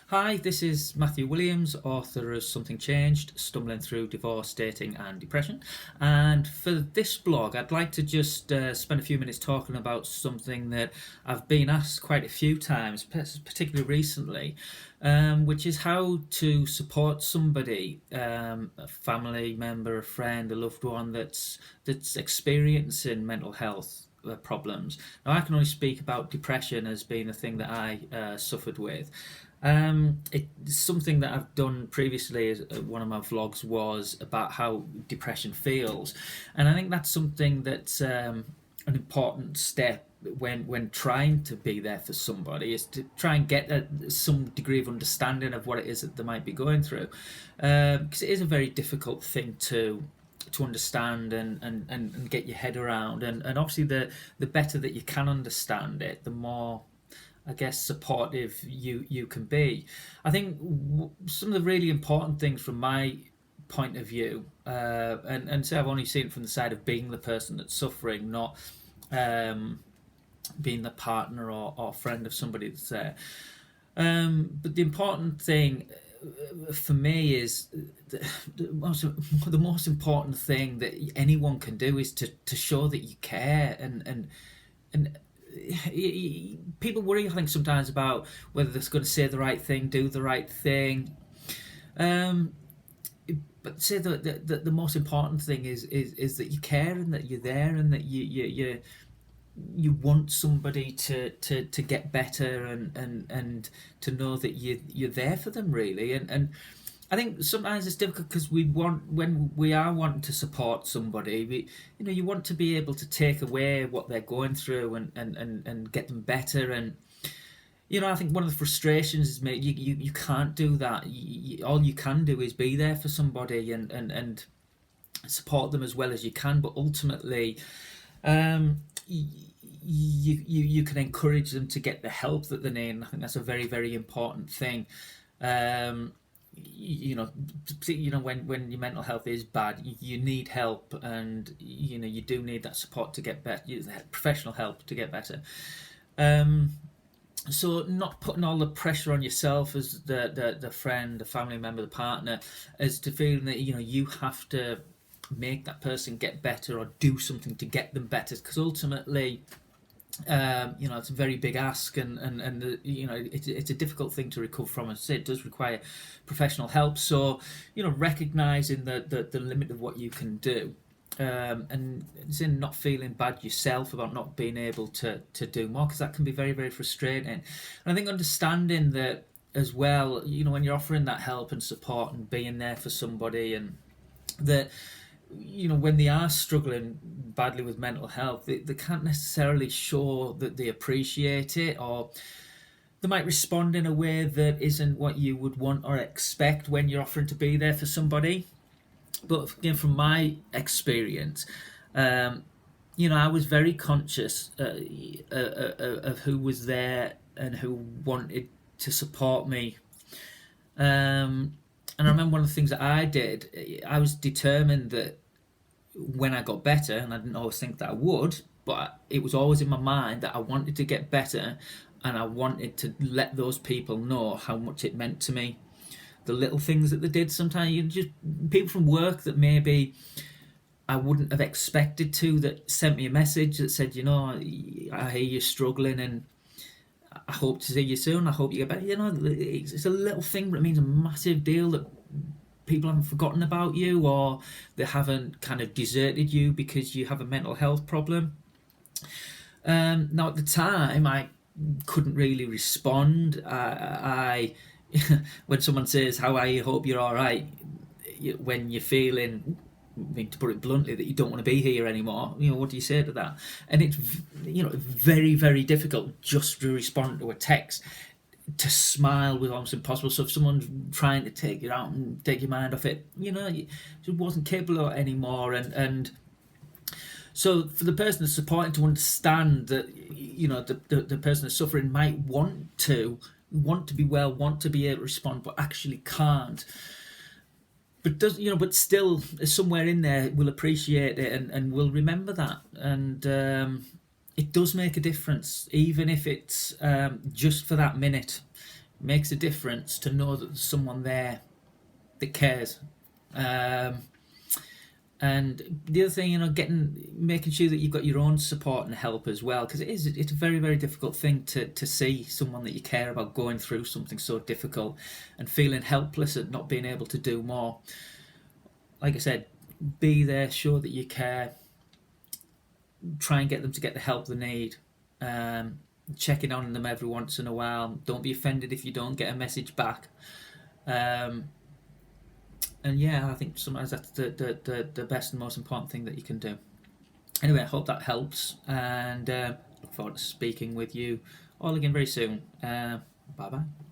Hi, this is Matthew Williams, author of Something Changed, Stumbling Through Divorce, Dating and Depression. And for this blog, I'd like to just spend a few minutes talking about something that I've been asked quite a few times, particularly recently, which is how to support somebody, a family member, a friend, a loved one that's experiencing mental health problems. Now, I can only speak about depression as being a thing that I suffered with. It's something that I've done previously. As one of my vlogs was about how depression feels, and I think that's something that's an important step when trying to be there for somebody, is to try and get some degree of understanding of what it is that they might be going through, because it is a very difficult thing to understand and get your head around, and obviously the better that you can understand it, the more, I guess, supportive you can be. I think some of the really important things from my point of view, and so I've only seen it from the side of being the person that's suffering, not being the partner or friend of somebody that's there. But the important thing for me is the most important thing that anyone can do is to show that you care, and people worry, I think, sometimes about whether they're going to say the right thing, do the right thing. Um, but say the most important thing is that you care and that you're there and that you want somebody to get better, and to know that you're there for them, really. And I think sometimes it's difficult because when we are wanting to support somebody, you want to be able to take away what they're going through, and get them better. And I think one of the frustrations is, mate, you can't do that. All you can do is be there for somebody, and support them as well as you can. But ultimately, you can encourage them to get the help that they need. And I think that's a very, very important thing. Um, when your mental health is bad, you need help, and you do need that support to get better, professional help to get better. Um, so not putting all the pressure on yourself as the friend, the family member, the partner, as to feeling that you have to make that person get better or do something to get them better, because ultimately, it's a very big ask, and it's a difficult thing to recover from. As I say, it does require professional help. So, recognizing the limit of what you can do, and it's in not feeling bad yourself about not being able to do more, because that can be very, very frustrating. And I think understanding that as well, when you're offering that help and support and being there for somebody, and that when they are struggling badly with mental health, they can't necessarily show that they appreciate it, or they might respond in a way that isn't what you would want or expect when you're offering to be there for somebody. But again, from my experience, I was very conscious of who was there and who wanted to support me. And I remember one of the things that I did, I was determined that when I got better, and I didn't always think that I would, but it was always in my mind that I wanted to get better, and I wanted to let those people know how much it meant to me. The little things that they did sometimes, just people from work that maybe I wouldn't have expected to, that sent me a message that said, I hear you're struggling, and I hope to see you soon. I hope you get better. It's a little thing, but it means a massive deal, that people haven't forgotten about you, or they haven't kind of deserted you because you have a mental health problem. Now, at the time, I couldn't really respond. I when someone says, "How are you? Hope you're all right," when you're feeling, to put it bluntly, that you don't want to be here anymore, what do you say to that? And it's very, very difficult just to respond to a text, to smile with almost impossible. So if someone's trying to take you out and take your mind off it, you just wasn't capable of it anymore. And so for the person that's supporting to understand that, the person that's suffering might want to be well, want to be able to respond, but actually can't. But still, somewhere in there, will appreciate it, and will remember that. And it does make a difference, even if it's just for that minute. makes a difference to know that there's someone there that cares. Um, and the other thing, making sure that you've got your own support and help as well, because it's a very, very difficult thing to see someone that you care about going through something so difficult and feeling helpless at not being able to do more. Like I said, be there, show that you care, try and get them to get the help they need. Um, Checking on them every once in a while. Don't be offended if you don't get a message back. Um, and yeah, I think sometimes that's the best and most important thing that you can do. Anyway, I hope that helps, and look forward to speaking with you all again very soon. Bye bye.